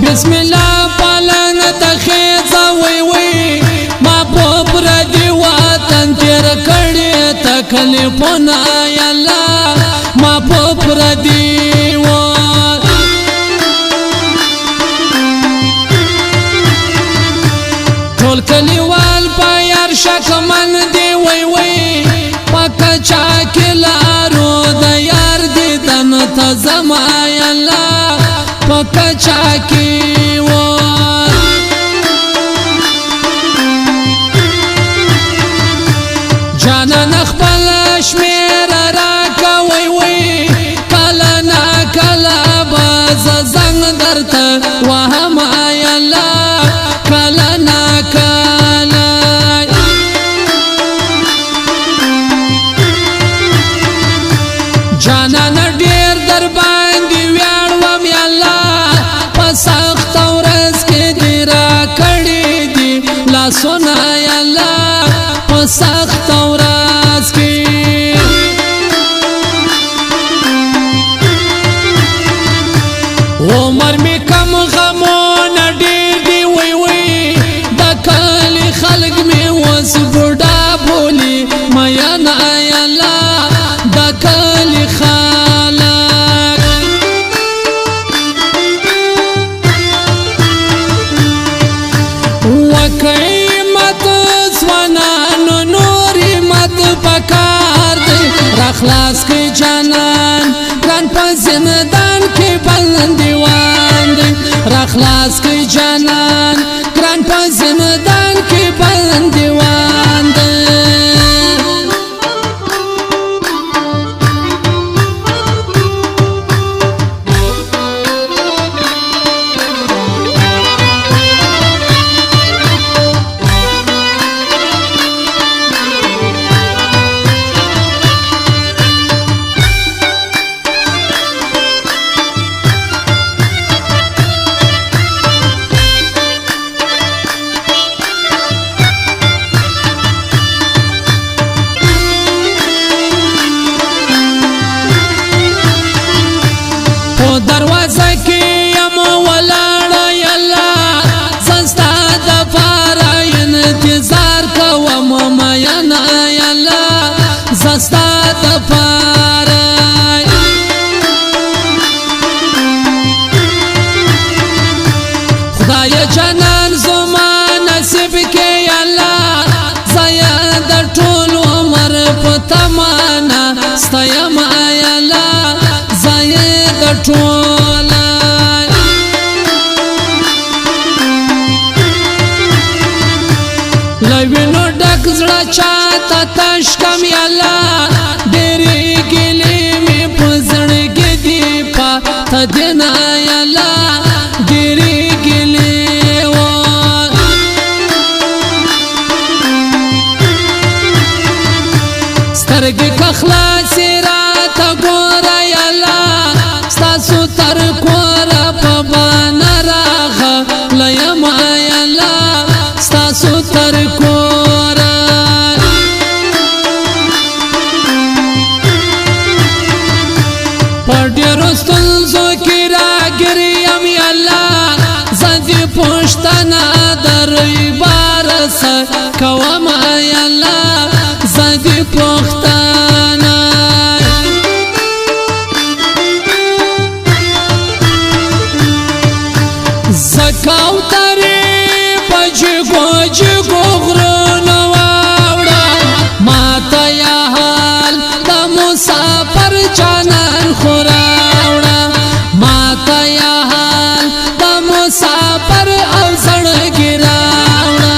بسم الله پالن تخیزا وی وی ما پوپر دی وطن تیر کڑی تکلیفونا یا اللہ ما پوپر دی وطن ټول کلیوال پا یار شکمن دی وی وی پاکا چاکی لارو دا یار دی دن تزما یا اللہ پاکا چاکی وار جانا نخبل شمیر راکا وی وی کلا نا کلا باز زنگ درتا وهم آی اللہ کلا نا کلا جانا ندیر در باندی ویار وم یا اللہ سخت ورځ کې دی را کړی دی لاسونه یا الله په سخت ورځ کې عمر می کم غمونه ډېر دی وی وی د کلی خلک می وس بوډا بولی میانا یا الله د کلی قیمت سوانانو نوری مت پکار دی رخلاص کی جانان گران پا زندان کی بندیوان دی رخلاص کی جانان گران پا زندان کی بندیوان دی دروازه کې یم ولاړه یلا زستا د پاره انتظار کوم میانا یلا زستا د پاره خدای جانان زما نصیب کې یلا زیا د ټول عمر په تمنا ستایم یلا ټولا لوینو ډک زړه چاته تش کم یالا ډېرې ګیلې مې په زړګي دي پاته دینا یالا ډېرې ګیلې سترګې که خلاصې راته ګوره یالا ستاسو تر کوره په بانه راغلی یم یالا ستاسو تر کوره په ډېرو ستونزو کې راګیر یم یالا زه دې پوښتنه در عباره څه کوم یالا زه دې پوښتنه زکاو تری پجگو جگو غرونو واوڑا ماتا یا حال دا مسافر جانان خوراوڑا ماتا یا حال دا مسافر او زڑگی راوڑا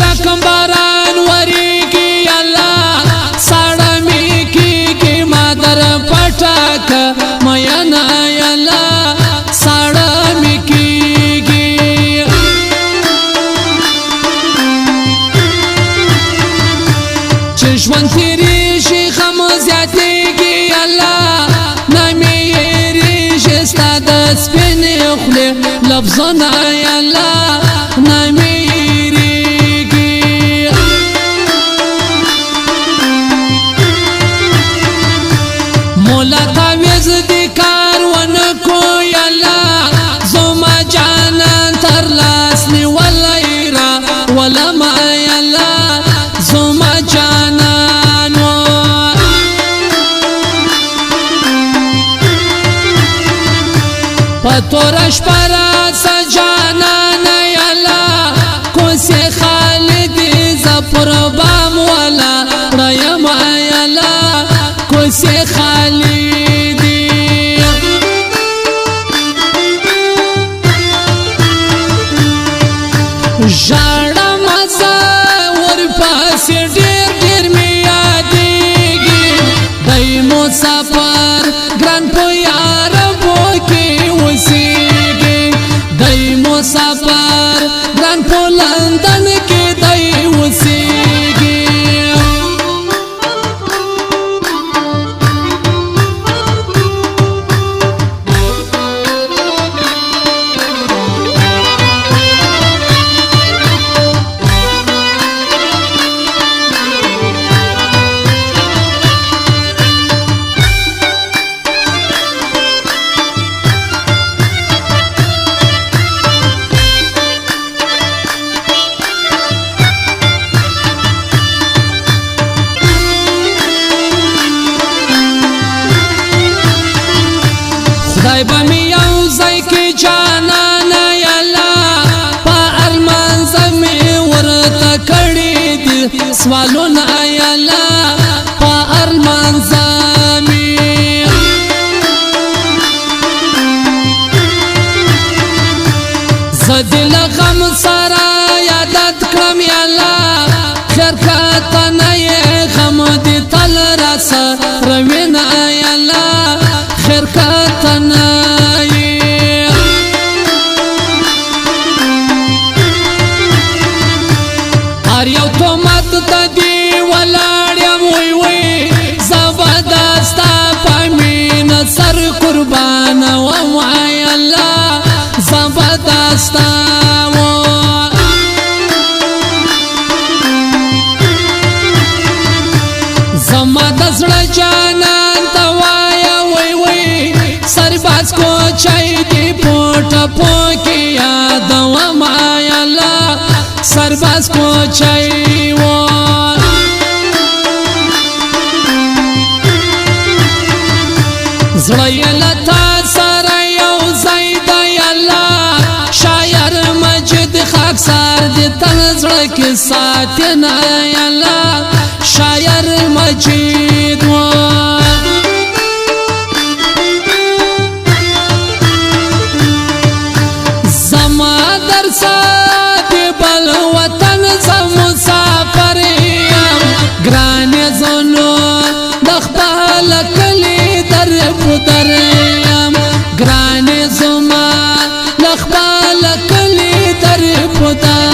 مشرق باران وریږي الله ساړه می کیږي ما در پټاک مینا الله ساړه می کیږي چې ژوند تیریږي غم زیاتیږي الله نامې هېرېږي ستا د سپینې خولې لفظونه الله نامې هېرېږي مولا تعویض دې کار ونه کو الله زما جانان تر لاس نیولی را ولما الله زما جانان پتورش پرا سجانان الله کوسی خالد زفر بام والا ریم الله کوسی خالد ژړه مزه ورپسې ډېر ډېر مې یادېږي دی مسافر ګران په یاربو کې اوسېږي دی مسافر ګران په لندن کې دی اوسېږي خدای به می یو ځای کې جانانه الله په ارمان زمې ورته کړي دي سوالونه الله په ارمان زمې زه دې له غم سره یادت کړم الله خیر کتنه یې غم دې تل راسره وینه الله خیر کتنه هر یو تهمت ته دې ولاړ یم وی وی زه به دا ستا په مینه سر قربانوم وای الله زه به دا ستا زما د زړه جانان ته وایه وی وی سرباز کوچی دی پوټه پوکې یادوم ای الله سرباز کوچی و زړه یې له تا سره یو ځای دی الله شاعر مجید خاکسار دې تل زړه کې ساتي نه ای الله شاعر مجید و زما در ساتي بل وطن زم مسافر یم ګرانې زنو د خپل کلي در پدر یم ګرانې زما د خپل کلي در پدر